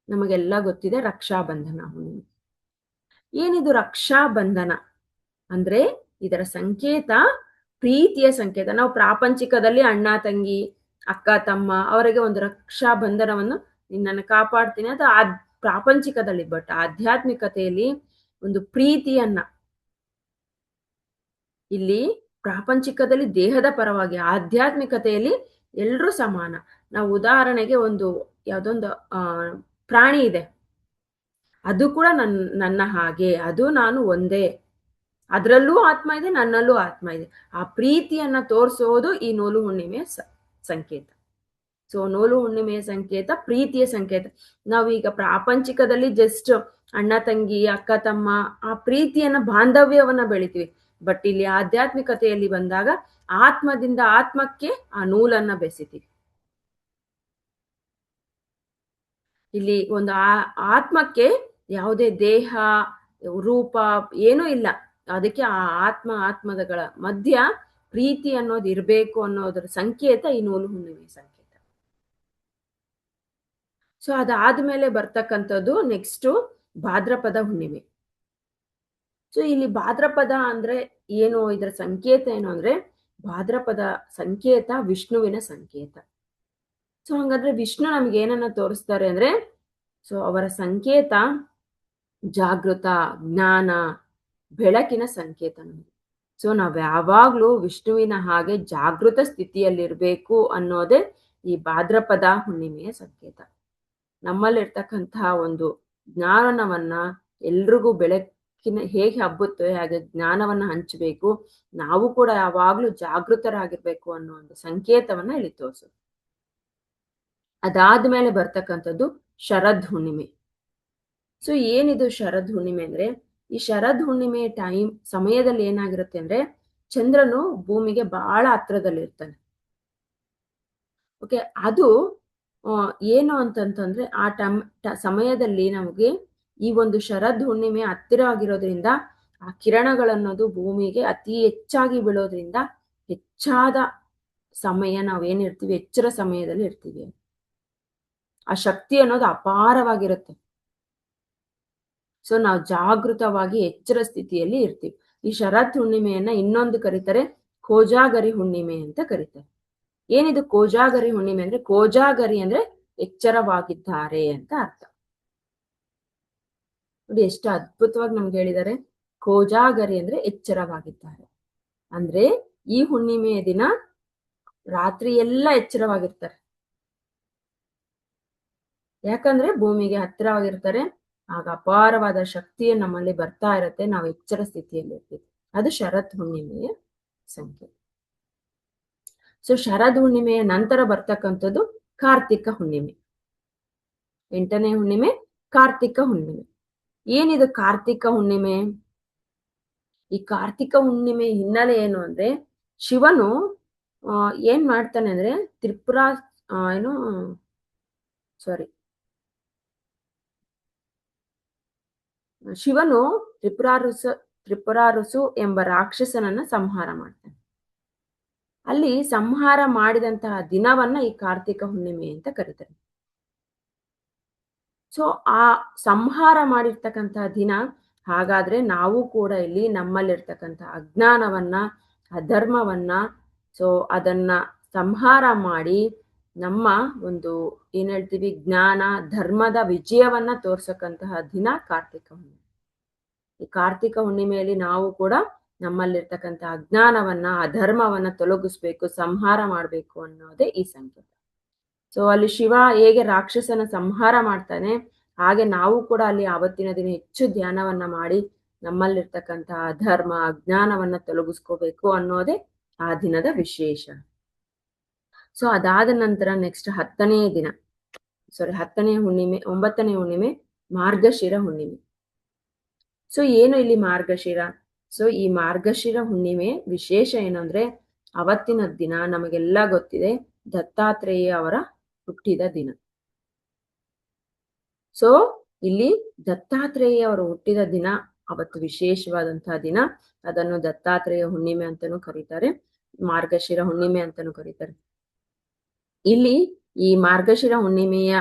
ನಮಗೆಲ್ಲ ಗೊತ್ತಿದೆ ರಕ್ಷಾ ಬಂಧನ ಹುಣ್ಣಿಮೆ. ಏನಿದು ರಕ್ಷಾ ಬಂಧನ ಅಂದ್ರೆ ಇದರ ಸಂಕೇತ ಪ್ರೀತಿಯ ಸಂಕೇತ. ನಾವು ಪ್ರಾಪಂಚಿಕದಲ್ಲಿ ಅಣ್ಣ ತಂಗಿ ಅಕ್ಕ ತಮ್ಮ ಅವರಿಗೆ ಒಂದು ರಕ್ಷಾ ಬಂಧನವನ್ನು, ನಿನ್ನನ್ನು ಕಾಪಾಡ್ತೀನಿ, ಅದು ಪ್ರಾಪಂಚಿಕದಲ್ಲಿ. ಬಟ್ ಆಧ್ಯಾತ್ಮಿಕತೆಯಲ್ಲಿ ಒಂದು ಪ್ರೀತಿಯನ್ನ, ಇಲ್ಲಿ ಪ್ರಾಪಂಚಿಕದಲ್ಲಿ ದೇಹದ ಪರವಾಗಿ, ಆಧ್ಯಾತ್ಮಿಕತೆಯಲ್ಲಿ ಎಲ್ರೂ ಸಮಾನ. ನಾವು ಉದಾಹರಣೆಗೆ ಒಂದು ಯಾವ್ದೊಂದು ಪ್ರಾಣಿ ಇದೆ, ಅದು ಕೂಡ ನನ್ನ ಹಾಗೆ, ಅದು ನಾನು ಒಂದೇ, ಅದರಲ್ಲೂ ಆತ್ಮ ಇದೆ, ನನ್ನಲ್ಲೂ ಆತ್ಮ ಇದೆ. ಆ ಪ್ರೀತಿಯನ್ನ ತೋರಿಸೋದು ಈ ನೂಲು ಹುಣ್ಣಿಮೆಯ ಸಂಕೇತ. ಸೊ ನೂಲು ಹುಣ್ಣಿಮೆಯ ಸಂಕೇತ ಪ್ರೀತಿಯ ಸಂಕೇತ. ನಾವೀಗ ಪ್ರಾಪಂಚಿಕದಲ್ಲಿ ಜಸ್ಟ್ ಅಣ್ಣ ತಂಗಿ ಅಕ್ಕ ತಮ್ಮ ಆ ಪ್ರೀತಿಯನ್ನ ಬಾಂಧವ್ಯವನ್ನ ಬೆಳಿತೀವಿ. ಬಟ್ ಇಲ್ಲಿ ಆಧ್ಯಾತ್ಮಿಕತೆಯಲ್ಲಿ ಬಂದಾಗ ಆತ್ಮದಿಂದ ಆತ್ಮಕ್ಕೆ ಆ ನೂಲನ್ನ ಬೆಸಿತೀವಿ. ಇಲ್ಲಿ ಒಂದು ಆತ್ಮಕ್ಕೆ ಯಾವುದೇ ದೇಹ ರೂಪ ಏನೂ ಇಲ್ಲ, ಅದಕ್ಕೆ ಆ ಆತ್ಮಗಳ ಮಧ್ಯ ಪ್ರೀತಿ ಅನ್ನೋದು ಇರಬೇಕು ಅನ್ನೋದರ ಸಂಕೇತ ಈ ನೂಲು ಹುಣ್ಣಿಮೆ ಸಂಕೇತ. ಸೊ ಅದಾದ್ಮೇಲೆ ಬರ್ತಕ್ಕಂಥದ್ದು ನೆಕ್ಸ್ಟ್ ಭಾದ್ರಪದ ಹುಣ್ಣಿಮೆ. ಸೊ ಇಲ್ಲಿ ಭಾದ್ರಪದ ಅಂದ್ರೆ ಏನು, ಇದರ ಸಂಕೇತ ಏನು ಅಂದ್ರೆ, ಭಾದ್ರಪದ ಸಂಕೇತ ವಿಷ್ಣುವಿನ ಸಂಕೇತ. ಸೊ ಹಂಗಾದ್ರೆ ವಿಷ್ಣು ನಮ್ಗೆ ಏನನ್ನ ತೋರಿಸ್ತಾರೆ ಅಂದ್ರೆ, ಸೊ ಅವರ ಸಂಕೇತ ಜಾಗೃತ, ಜ್ಞಾನ, ಬೆಳಕಿನ ಸಂಕೇತ ನಮಗೆ. ಸೊ ನಾವ್ ಯಾವಾಗ್ಲೂ ವಿಷ್ಣುವಿನ ಹಾಗೆ ಜಾಗೃತ ಸ್ಥಿತಿಯಲ್ಲಿರ್ಬೇಕು ಅನ್ನೋದೇ ಈ ಭಾದ್ರಪದ ಹುಣ್ಣಿಮೆಯ ಸಂಕೇತ. ನಮ್ಮಲ್ಲಿರ್ತಕ್ಕಂತಹ ಒಂದು ಜ್ಞಾನವನ್ನ ಎಲ್ರಿಗೂ ಬೆಳಕಿನ ಹೇಗೆ ಹಬ್ಬುತ್ತೋ ಹಾಗೆ ಜ್ಞಾನವನ್ನ ಹಂಚಬೇಕು, ನಾವು ಕೂಡ ಯಾವಾಗ್ಲೂ ಜಾಗೃತರಾಗಿರ್ಬೇಕು ಅನ್ನೋ ಒಂದು ಸಂಕೇತವನ್ನ ಇಲ್ಲಿ ತೋರಿಸೋದು. ಅದಾದ್ಮೇಲೆ ಬರ್ತಕ್ಕಂಥದ್ದು ಶರದ್ ಹುಣ್ಣಿಮೆ. ಸೊ ಏನಿದು ಶರದ್ ಹುಣ್ಣಿಮೆ ಅಂದ್ರೆ, ಈ ಶರದ್ ಹುಣ್ಣಿಮೆ ಸಮಯದಲ್ಲಿ ಏನಾಗಿರುತ್ತೆ ಅಂದ್ರೆ, ಚಂದ್ರನು ಭೂಮಿಗೆ ಬಹಳ ಹತ್ರದಲ್ಲಿರ್ತಾನೆ. ಓಕೆ, ಅದು ಏನು ಅಂತಂತಂದ್ರೆ ಆ ಸಮಯದಲ್ಲಿ ನಮಗೆ ಈ ಒಂದು ಶರದ್ ಹುಣ್ಣಿಮೆ ಹತ್ತಿರ ಆಗಿರೋದ್ರಿಂದ ಆ ಕಿರಣಗಳನ್ನೋದು ಭೂಮಿಗೆ ಅತಿ ಹೆಚ್ಚಾಗಿ ಬೀಳೋದ್ರಿಂದ ಹೆಚ್ಚಾದ ಸಮಯ ನಾವೇನಿರ್ತೀವಿ, ಎಚ್ಚರ ಸಮಯದಲ್ಲಿ ಇರ್ತೀವಿ. ಆ ಶಕ್ತಿ ಅನ್ನೋದು ಅಪಾರವಾಗಿರುತ್ತೆ. ಸೊ ನಾವು ಜಾಗೃತವಾಗಿ ಎಚ್ಚರ ಸ್ಥಿತಿಯಲ್ಲಿ ಇರ್ತೀವಿ. ಈ ಶರತ್ ಹುಣ್ಣಿಮೆಯನ್ನ ಇನ್ನೊಂದು ಕರೀತಾರೆ ಕೋಜಾಗರಿ ಹುಣ್ಣಿಮೆ ಅಂತ ಕರೀತಾರೆ. ಏನಿದು ಕೋಜಾಗರಿ ಹುಣ್ಣಿಮೆ ಅಂದ್ರೆ, ಕೋಜಾಗರಿ ಅಂದ್ರೆ ಎಚ್ಚರವಾಗಿದ್ದಾರೆ ಅಂತ ಅರ್ಥ. ನೋಡಿ ಎಷ್ಟು ಅದ್ಭುತವಾಗಿ ನಮ್ಗೆ ಹೇಳಿದ್ದಾರೆ. ಕೋಜಾಗರಿ ಅಂದ್ರೆ ಎಚ್ಚರವಾಗಿದ್ದಾರೆ. ಅಂದ್ರೆ ಈ ಹುಣ್ಣಿಮೆಯ ದಿನ ರಾತ್ರಿ ಎಲ್ಲ ಎಚ್ಚರವಾಗಿರ್ತಾರೆ. ಯಾಕಂದ್ರೆ ಭೂಮಿಗೆ ಹತ್ತಿರವಾಗಿರ್ತಾರೆ. ಆಗ ಅಪಾರವಾದ ಶಕ್ತಿಯು ನಮ್ಮಲ್ಲಿ ಬರ್ತಾ ಇರುತ್ತೆ. ನಾವು ಎಚ್ಚರ ಸ್ಥಿತಿಯಲ್ಲಿ ಇರ್ತೀವಿ. ಅದು ಶರತ್ ಹುಣ್ಣಿಮೆಯ ಸಂಖ್ಯೆ. ಸೊ ಶರದ್ ಹುಣ್ಣಿಮೆಯ ನಂತರ ಬರ್ತಕ್ಕಂಥದ್ದು ಕಾರ್ತಿಕ ಹುಣ್ಣಿಮೆ. 8ನೇ ಹುಣ್ಣಿಮೆ ಕಾರ್ತಿಕ ಹುಣ್ಣಿಮೆ. ಏನಿದು ಕಾರ್ತಿಕ ಹುಣ್ಣಿಮೆ? ಈ ಕಾರ್ತಿಕ ಹುಣ್ಣಿಮೆ ಹಿನ್ನೆಲೆ ಏನು ಅಂದ್ರೆ, ಶಿವನು ಏನ್ ಮಾಡ್ತಾನೆ ಅಂದ್ರೆ ಶಿವನು ತ್ರಿಪುರಾರುಸು ಎಂಬ ರಾಕ್ಷಸನನ್ನ ಸಂಹಾರ ಮಾಡ್ತಾನೆ. ಅಲ್ಲಿ ಸಂಹಾರ ಮಾಡಿದಂತಹ ದಿನವನ್ನ ಈ ಕಾರ್ತಿಕ ಹುಣ್ಣಿಮೆ ಅಂತ ಕರೀತಾರೆ. ಸೊ ಆ ಸಂಹಾರ ಮಾಡಿರ್ತಕ್ಕಂತಹ ದಿನ, ಹಾಗಾದ್ರೆ ನಾವು ಕೂಡ ಇಲ್ಲಿ ನಮ್ಮಲ್ಲಿರ್ತಕ್ಕಂಥ ಅಜ್ಞಾನವನ್ನ, ಅಧರ್ಮವನ್ನ, ಸೊ ಅದನ್ನ ಸಂಹಾರ ಮಾಡಿ ನಮ್ಮ ಒಂದು ಏನ್ ಹೇಳ್ತೀವಿ ಜ್ಞಾನ ಧರ್ಮದ ವಿಜಯವನ್ನ ತೋರ್ಸಕ್ಕಂತಹ ದಿನ ಕಾರ್ತಿಕ ಹುಣ್ಣಿಮೆ. ಈ ಕಾರ್ತಿಕ ಹುಣ್ಣಿಮೆಯಲ್ಲಿ ನಾವು ಕೂಡ ನಮ್ಮಲ್ಲಿರ್ತಕ್ಕಂಥ ಅಜ್ಞಾನವನ್ನ, ಅಧರ್ಮವನ್ನ ತೊಲಗಿಸ್ಬೇಕು, ಸಂಹಾರ ಮಾಡ್ಬೇಕು ಅನ್ನೋದೇ ಈ ಸಂಕೇತ. ಸೊ ಅಲ್ಲಿ ಶಿವ ಹೇಗೆ ರಾಕ್ಷಸನ ಸಂಹಾರ ಮಾಡ್ತಾನೆ, ಹಾಗೆ ನಾವು ಕೂಡ ಅಲ್ಲಿ ಆವತ್ತಿನ ದಿನ ಹೆಚ್ಚು ಧ್ಯಾನವನ್ನ ಮಾಡಿ ನಮ್ಮಲ್ಲಿರ್ತಕ್ಕಂತಹ ಅಧರ್ಮ, ಅಜ್ಞಾನವನ್ನ ತೊಲಗಿಸ್ಕೋಬೇಕು ಅನ್ನೋದೇ ಆ ದಿನದ ವಿಶೇಷ. ಸೊ ಅದಾದ ನಂತರ ನೆಕ್ಸ್ಟ್ 9ನೇ ಹುಣ್ಣಿಮೆ, 9ನೇ ಹುಣ್ಣಿಮೆ ಮಾರ್ಗಶಿರ ಹುಣ್ಣಿಮೆ. ಸೊ ಏನು ಇಲ್ಲಿ ಮಾರ್ಗಶಿರ? ಸೊ ಈ ಮಾರ್ಗಶಿರ ಹುಣ್ಣಿಮೆ ವಿಶೇಷ ಏನಂದ್ರೆ, ಅವತ್ತಿನ ದಿನ ನಮಗೆಲ್ಲ ಗೊತ್ತಿದೆ ದತ್ತಾತ್ರೇಯ ಅವರ ಹುಟ್ಟಿದ ದಿನ. ಸೊ ಇಲ್ಲಿ ದತ್ತಾತ್ರೇಯ ಅವರು ಹುಟ್ಟಿದ ದಿನ ಅವತ್ತು ವಿಶೇಷವಾದಂತಹ ದಿನ. ಅದನ್ನು ದತ್ತಾತ್ರೇಯ ಹುಣ್ಣಿಮೆ ಅಂತಾನೂ ಕರೀತಾರೆ, ಮಾರ್ಗಶಿರ ಹುಣ್ಣಿಮೆ ಅಂತಾನೂ ಕರೀತಾರೆ. ಇಲ್ಲಿ ಈ ಮಾರ್ಗಶಿರ ಹುಣ್ಣಿಮೆಯ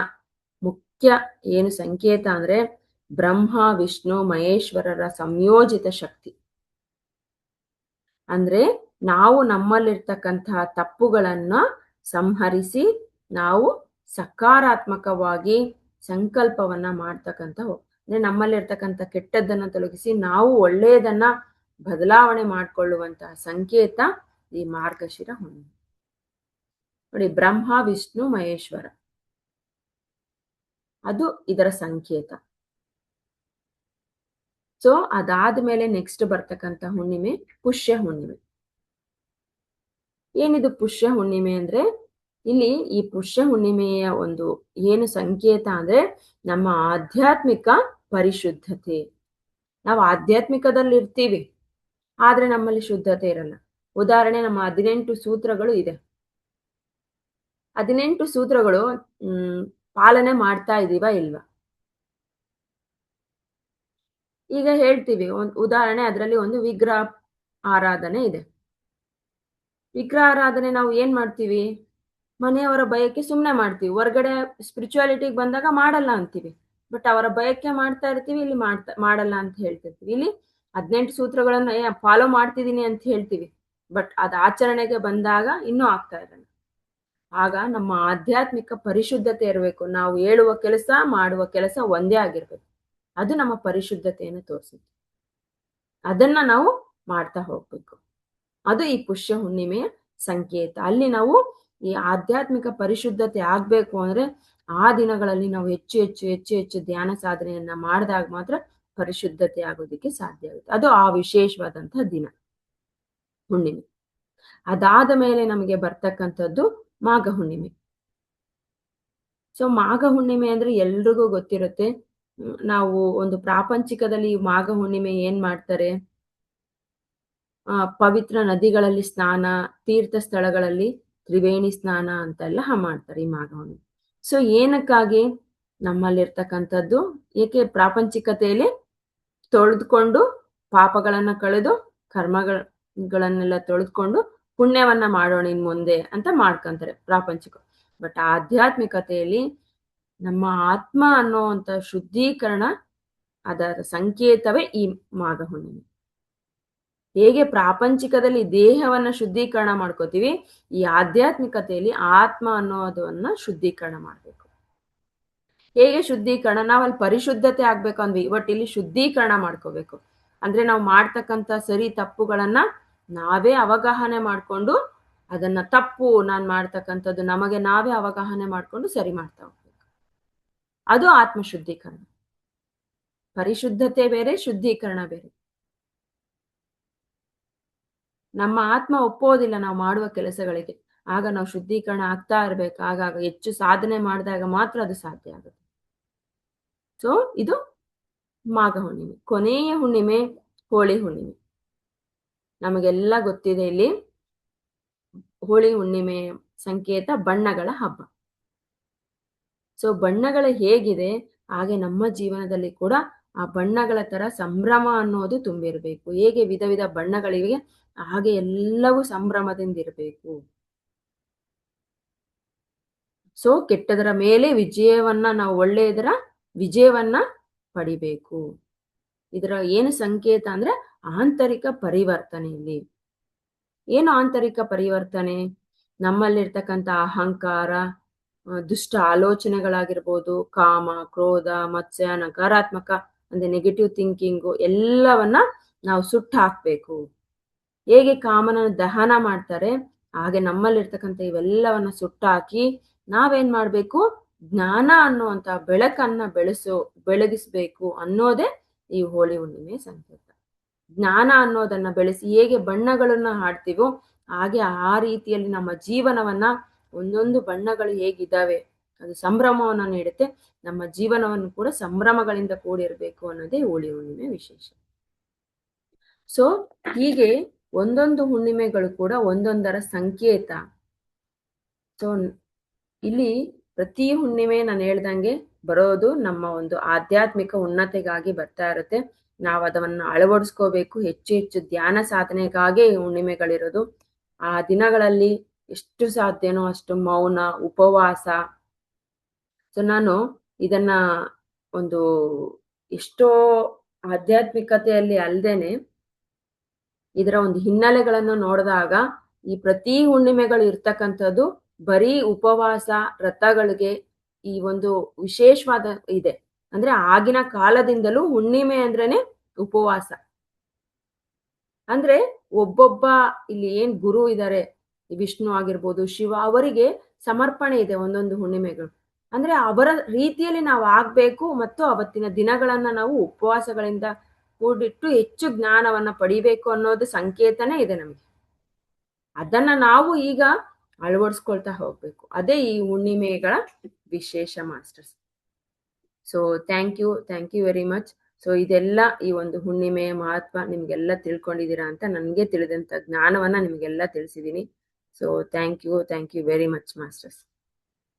ಮುಖ್ಯ ಏನು ಸಂಕೇತ ಅಂದ್ರೆ, ಬ್ರಹ್ಮ ವಿಷ್ಣು ಮಹೇಶ್ವರರ ಸಂಯೋಜಿತ ಶಕ್ತಿ. ಅಂದ್ರೆ ನಾವು ನಮ್ಮಲ್ಲಿರ್ತಕ್ಕಂತಹ ತಪ್ಪುಗಳನ್ನ ಸಂಹರಿಸಿ ನಾವು ಸಕಾರಾತ್ಮಕವಾಗಿ ಸಂಕಲ್ಪವನ್ನ ಮಾಡ್ತಕ್ಕಂಥ, ಅಂದ್ರೆ ನಮ್ಮಲ್ಲಿರ್ತಕ್ಕಂಥ ಕೆಟ್ಟದ್ದನ್ನ ತೊಲಗಿಸಿ ನಾವು ಒಳ್ಳೆಯದನ್ನ ಬದಲಾವಣೆ ಮಾಡಿಕೊಳ್ಳುವಂತಹ ಸಂಕೇತ ಈ ಮಾರ್ಗಶಿರ ಹುಣ್ಣಿಮೆ. ನೋಡಿ, ಬ್ರಹ್ಮ ವಿಷ್ಣು ಮಹೇಶ್ವರ ಅದು ಇದರ ಸಂಕೇತ. ಸೊ ಅದಾದ್ಮೇಲೆ ನೆಕ್ಸ್ಟ್ ಬರ್ತಕ್ಕಂಥ ಹುಣ್ಣಿಮೆ ಪುಷ್ಯ ಹುಣ್ಣಿಮೆ. ಏನಿದು ಪುಷ್ಯ ಹುಣ್ಣಿಮೆ ಅಂದ್ರೆ, ಇಲ್ಲಿ ಈ ಪುಷ್ಯ ಹುಣ್ಣಿಮೆಯ ಒಂದು ಏನು ಸಂಕೇತ ಅಂದ್ರೆ, ನಮ್ಮ ಆಧ್ಯಾತ್ಮಿಕ ಪರಿಶುದ್ಧತೆ. ನಾವು ಆಧ್ಯಾತ್ಮಿಕದಲ್ಲಿ ಇರ್ತೀವಿ, ಆದ್ರೆ ನಮ್ಮಲ್ಲಿ ಶುದ್ಧತೆ ಇರಲ್ಲ. ಉದಾಹರಣೆ, ನಮ್ಮ 18 ಸೂತ್ರಗಳು ಇದೆ. 18 ಸೂತ್ರಗಳು ಪಾಲನೆ ಮಾಡ್ತಾ ಇದೀವಾ ಇಲ್ವಾ? ಈಗ ಹೇಳ್ತೀವಿ, ಉದಾಹರಣೆ, ಅದರಲ್ಲಿ ಒಂದು ವಿಗ್ರಹ ಆರಾಧನೆ ಇದೆ. ವಿಗ್ರಹ ಆರಾಧನೆ ನಾವು ಏನ್ ಮಾಡ್ತೀವಿ? ಮನೆಯವರ ಭಯಕ್ಕೆ ಸುಮ್ಮನೆ ಮಾಡ್ತೀವಿ. ಹೊರಗಡೆ ಸ್ಪಿರಿಚುವಾಲಿಟಿಗೆ ಬಂದಾಗ ಮಾಡಲ್ಲ ಅಂತೀವಿ. ಬಟ್ ಅವರ ಭಯಕ್ಕೆ ಮಾಡ್ತಾ ಇರ್ತೀವಿ, ಇಲ್ಲಿ ಮಾಡಲ್ಲ ಅಂತ ಹೇಳ್ತಿರ್ತೀವಿ. ಇಲ್ಲಿ 18 ಸೂತ್ರಗಳನ್ನ ಫಾಲೋ ಮಾಡ್ತಿದೀನಿ ಅಂತ ಹೇಳ್ತೀವಿ, ಬಟ್ ಅದ್ ಆಚರಣೆಗೆ ಬಂದಾಗ ಇನ್ನೂ ಆಗ್ತಾ ಇರಲ್ಲ. ಆಗ ನಮ್ಮ ಆಧ್ಯಾತ್ಮಿಕ ಪರಿಶುದ್ಧತೆ ಇರಬೇಕು. ನಾವು ಹೇಳುವ ಕೆಲಸ, ಮಾಡುವ ಕೆಲಸ ಒಂದೇ ಆಗಿರ್ಬೇಕು. ಅದು ನಮ್ಮ ಪರಿಶುದ್ಧತೆಯನ್ನು ತೋರಿಸುತ್ತೆ. ಅದನ್ನ ನಾವು ಮಾಡ್ತಾ ಹೋಗ್ಬೇಕು. ಅದು ಈ ಪುಷ್ಯ ಹುಣ್ಣಿಮೆಯ ಸಂಕೇತ. ಅಲ್ಲಿ ನಾವು ಈ ಆಧ್ಯಾತ್ಮಿಕ ಪರಿಶುದ್ಧತೆ ಆಗ್ಬೇಕು ಅಂದ್ರೆ, ಆ ದಿನಗಳಲ್ಲಿ ನಾವು ಹೆಚ್ಚು ಹೆಚ್ಚು ಹೆಚ್ಚು ಹೆಚ್ಚು ಧ್ಯಾನ ಸಾಧನೆಯನ್ನ ಮಾಡಿದಾಗ ಮಾತ್ರ ಪರಿಶುದ್ಧತೆ ಆಗೋದಕ್ಕೆ ಸಾಧ್ಯ ಆಗುತ್ತೆ. ಅದು ಆ ವಿಶೇಷವಾದಂತಹ ದಿನ ಹುಣ್ಣಿಮೆ. ಅದಾದ ಮೇಲೆ ನಮಗೆ ಬರ್ತಕ್ಕಂಥದ್ದು ಮಾಘ ಹುಣ್ಣಿಮೆ. ಸೊ ಮಾಘ ಹುಣ್ಣಿಮೆ ಅಂದ್ರೆ ಎಲ್ರಿಗೂ ಗೊತ್ತಿರುತ್ತೆ. ನಾವು ಒಂದು ಪ್ರಾಪಂಚಿಕದಲ್ಲಿ ಮಾಘ ಹುಣ್ಣಿಮೆ ಏನ್ ಮಾಡ್ತಾರೆ, ಪವಿತ್ರ ನದಿಗಳಲ್ಲಿ ಸ್ನಾನ, ತೀರ್ಥ ಸ್ಥಳಗಳಲ್ಲಿ ತ್ರಿವೇಣಿ ಸ್ನಾನ ಅಂತೆಲ್ಲ ಮಾಡ್ತಾರೆ ಈ ಮಾಘ ಹುಣ್ಣಿಮೆ. ಸೊ ಏನಕ್ಕಾಗಿ? ನಮ್ಮಲ್ಲಿರ್ತಕ್ಕಂಥದ್ದು ಏಕೆ ಪ್ರಾಪಂಚಿಕತೆಯಲ್ಲಿ ತೊಳೆದುಕೊಂಡು, ಪಾಪಗಳನ್ನ ಕಳೆದು, ಕರ್ಮಗಳನ್ನೆಲ್ಲ ತೊಳೆದುಕೊಂಡು ಪುಣ್ಯವನ್ನ ಮಾಡೋಣ ಇನ್ ಮುಂದೆ ಅಂತ ಮಾಡ್ಕೊಂತಾರೆ ಪ್ರಾಪಂಚಿಕ. ಬಟ್ ಆಧ್ಯಾತ್ಮಿಕತೆಯಲ್ಲಿ ನಮ್ಮ ಆತ್ಮ ಅನ್ನೋವಂಥ ಶುದ್ಧೀಕರಣ, ಅದರ ಸಂಕೇತವೇ ಈ ಮಾಘ ಹುಣ್ಣಿಮೆ. ಹೇಗೆ ಪ್ರಾಪಂಚಿಕದಲ್ಲಿ ದೇಹವನ್ನ ಶುದ್ಧೀಕರಣ ಮಾಡ್ಕೋತೀವಿ, ಈ ಆಧ್ಯಾತ್ಮಿಕತೆಯಲ್ಲಿ ಆತ್ಮ ಅನ್ನೋದನ್ನ ಶುದ್ಧೀಕರಣ ಮಾಡ್ಬೇಕು. ಹೇಗೆ ಶುದ್ಧೀಕರಣ? ನಾವಲ್ಲಿ ಪರಿಶುದ್ಧತೆ ಆಗ್ಬೇಕು ಅಂದ್ವಿ, ಬಟ್ ಇಲ್ಲಿ ಶುದ್ಧೀಕರಣ ಮಾಡ್ಕೋಬೇಕು. ಅಂದ್ರೆ ನಾವು ಮಾಡ್ತಕ್ಕಂಥ ಸರಿ ತಪ್ಪುಗಳನ್ನ ನಾವೇ ಅವಗಾಹನೆ ಮಾಡ್ಕೊಂಡು, ಅದನ್ನ ತಪ್ಪು ನಾನ್ ಮಾಡ್ತಕ್ಕಂಥದ್ದು ನಮಗೆ ನಾವೇ ಅವಗಾಹನೆ ಮಾಡ್ಕೊಂಡು ಸರಿ ಮಾಡ್ತಾ ಹೋಗ್ಬೇಕು. ಅದು ಆತ್ಮ ಶುದ್ಧೀಕರಣ. ಪರಿಶುದ್ಧತೆ ಬೇರೆ, ಶುದ್ಧೀಕರಣ ಬೇರೆ. ನಮ್ಮ ಆತ್ಮ ಒಪ್ಪೋದಿಲ್ಲ ನಾವು ಮಾಡುವ ಕೆಲಸಗಳಿಗೆ, ಆಗ ನಾವು ಶುದ್ಧೀಕರಣ ಆಗ್ತಾ ಇರ್ಬೇಕು. ಆಗಾಗ ಹೆಚ್ಚು ಸಾಧನೆ ಮಾಡಿದಾಗ ಮಾತ್ರ ಅದು ಸಾಧ್ಯ ಆಗುತ್ತೆ. ಸೊ ಇದು ಮಾಘ ಹುಣ್ಣಿಮೆ. ಕೊನೆಯ ಹುಣ್ಣಿಮೆ ಹೋಳಿ ಹುಣ್ಣಿಮೆ. ನಮಗೆಲ್ಲ ಗೊತ್ತಿದೆ, ಇಲ್ಲಿ ಹೋಳಿ ಹುಣ್ಣಿಮೆ ಸಂಕೇತ ಬಣ್ಣಗಳ ಹಬ್ಬ. ಸೊ ಬಣ್ಣಗಳ ಹೇಗಿದೆ ಹಾಗೆ ನಮ್ಮ ಜೀವನದಲ್ಲಿ ಕೂಡ ಆ ಬಣ್ಣಗಳ ತರ ಸಂಭ್ರಮ ಅನ್ನೋದು ತುಂಬಿರ್ಬೇಕು. ಹೇಗೆ ವಿಧ ವಿಧ ಬಣ್ಣಗಳಿವೆ ಹಾಗೆ ಎಲ್ಲವೂ ಸಂಭ್ರಮದಿಂದ ಇರಬೇಕು. ಸೊ ಕೆಟ್ಟದರ ಮೇಲೆ ವಿಜಯವನ್ನ, ನಾವು ಒಳ್ಳೆಯದರ ವಿಜಯವನ್ನ ಪಡಿಬೇಕು. ಇದರ ಏನು ಸಂಕೇತ ಅಂದ್ರೆ ಆಂತರಿಕ ಪರಿವರ್ತನೆ. ಇಲ್ಲಿ ಏನು ಆಂತರಿಕ ಪರಿವರ್ತನೆ? ನಮ್ಮಲ್ಲಿರ್ತಕ್ಕಂಥ ಅಹಂಕಾರ, ದುಷ್ಟ ಆಲೋಚನೆಗಳಾಗಿರ್ಬೋದು, ಕಾಮ, ಕ್ರೋಧ, ಮತ್ಸ್ಯ, ನಕಾರಾತ್ಮಕ ಅಂದ್ರೆ ನೆಗೆಟಿವ್ ಥಿಂಕಿಂಗು ಎಲ್ಲವನ್ನ ನಾವು ಸುಟ್ಟು ಹಾಕ್ಬೇಕು. ಹೇಗೆ ಕಾಮನ ದಹನ ಮಾಡ್ತಾರೆ ಹಾಗೆ ನಮ್ಮಲ್ಲಿರ್ತಕ್ಕಂಥ ಇವೆಲ್ಲವನ್ನ ಸುಟ್ಟಾಕಿ ನಾವೇನ್ ಮಾಡ್ಬೇಕು? ಜ್ಞಾನ ಅನ್ನುವಂತ ಬೆಳಕನ್ನ ಬೆಳಗಿಸ್ಬೇಕು ಅನ್ನೋದೇ ಈ ಹೋಳಿ ಹುಣ್ಣಿಮೆ ಸಂಕೇತ. ಜ್ಞಾನ ಅನ್ನೋದನ್ನ ಬೆಳೆಸಿ ಹೇಗೆ ಬಣ್ಣಗಳನ್ನ ಹಾಡ್ತೀವೋ ಹಾಗೆ ಆ ರೀತಿಯಲ್ಲಿ ನಮ್ಮ ಜೀವನವನ್ನ, ಒಂದೊಂದು ಬಣ್ಣಗಳು ಹೇಗಿದ್ದಾವೆ ಅದು ಸಂಭ್ರಮವನ್ನ ನೀಡುತ್ತೆ. ನಮ್ಮ ಜೀವನವನ್ನು ಕೂಡ ಸಂಭ್ರಮಗಳಿಂದ ಕೂಡಿರ್ಬೇಕು ಅನ್ನೋದೇ ಹೋಳಿ ಹುಣ್ಣಿಮೆ ವಿಶೇಷ. ಸೊ ಹೀಗೆ ಒಂದೊಂದು ಹುಣ್ಣಿಮೆಗಳು ಕೂಡ ಒಂದೊಂದರ ಸಂಕೇತ. ಸೊ ಇಲ್ಲಿ ಪ್ರತಿ ಹುಣ್ಣಿಮೆ ನಾನು ಹೇಳ್ದಂಗೆ ಬರೋದು ನಮ್ಮ ಒಂದು ಆಧ್ಯಾತ್ಮಿಕ ಉನ್ನತಿಗಾಗಿ ಬರ್ತಾ ಇರುತ್ತೆ. ನಾವು ಅದನ್ನ ಅಳವಡಿಸ್ಕೋಬೇಕು. ಹೆಚ್ಚು ಹೆಚ್ಚು ಧ್ಯಾನ ಸಾಧನೆಗಾಗಿ ಹುಣ್ಣಿಮೆಗಳಿರೋದು. ಆ ದಿನಗಳಲ್ಲಿ ಎಷ್ಟು ಸಾಧ್ಯನೋ ಅಷ್ಟು ಮೌನ, ಉಪವಾಸ. ಸೊ ನಾನು ಇದನ್ನ ಒಂದು ಎಷ್ಟೋ ಆಧ್ಯಾತ್ಮಿಕತೆಯಲ್ಲಿ ಅಲ್ದೇನೆ ಇದರ ಒಂದು ಹಿನ್ನೆಲೆಗಳನ್ನು ನೋಡಿದಾಗ ಈ ಪ್ರತಿ ಹುಣ್ಣಿಮೆಗಳು ಇರ್ತಕ್ಕಂಥದ್ದು ಬರೀ ಉಪವಾಸ ವ್ರತಗಳಿಗೆ ಈ ಒಂದು ವಿಶೇಷವಾದ ಇದೆ. ಅಂದ್ರೆ ಆಗಿನ ಕಾಲದಿಂದಲೂ ಹುಣ್ಣಿಮೆ ಅಂದ್ರೇನೆ ಉಪವಾಸ. ಅಂದ್ರೆ ಒಬ್ಬೊಬ್ಬ ಇಲ್ಲಿ ಏನ್ ಗುರು ಇದ್ದಾರೆ, ವಿಷ್ಣು ಆಗಿರ್ಬೋದು, ಶಿವ, ಅವರಿಗೆ ಸಮರ್ಪಣೆ ಇದೆ ಒಂದೊಂದು ಹುಣ್ಣಿಮೆಗಳು. ಅಂದ್ರೆ ಅವರ ರೀತಿಯಲ್ಲಿ ನಾವು ಆಗ್ಬೇಕು ಮತ್ತು ಅವತ್ತಿನ ದಿನಗಳನ್ನ ನಾವು ಉಪವಾಸಗಳಿಂದ ಕೂಡಿಟ್ಟು ಹೆಚ್ಚು ಜ್ಞಾನವನ್ನ ಪಡಿಬೇಕು ಅನ್ನೋದು ಸಂಕೇತನೇ ಇದೆ ನಮಗೆ. ಅದನ್ನ ನಾವು ಈಗ ಅಳವಡಿಸ್ಕೊಳ್ತಾ ಹೋಗ್ಬೇಕು. ಅದೇ ಈ ಹುಣ್ಣಿಮೆಗಳ ವಿಶೇಷ masters. So thank you very much. So ಇದೆಲ್ಲ ಈ ಒಂದು ಹುಣ್ಣಿಮೆಯ ಮಹತ್ವ ನಿಮ್ಗೆಲ್ಲ ತಿಳ್ಕೊಂಡಿದ್ದೀರಾ ಅಂತ ನನಗೆ ತಿಳಿದಂತ ಜ್ಞಾನವನ್ನ ನಿಮ್ಗೆಲ್ಲ ತಿಳಿಸಿದೀನಿ. So thank you very much masters.